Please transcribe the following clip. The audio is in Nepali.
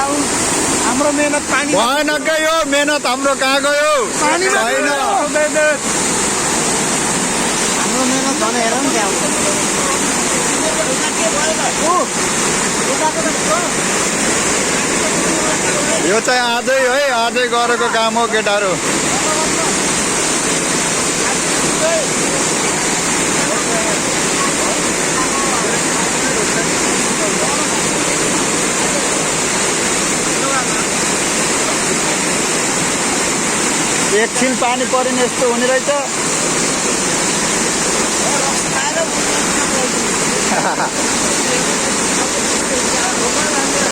हाम्रो मेहनत पानी भएन गयो मेहनत हाम्रो कहाँ गयो पानी छैन हाम्रो मेहनत भने हेर नि त्यहाँ यो चाहिँ आजै है आजै गरेको काम हो केटाहरू एकछिन पानी परेन यस्तो हुने रहेछ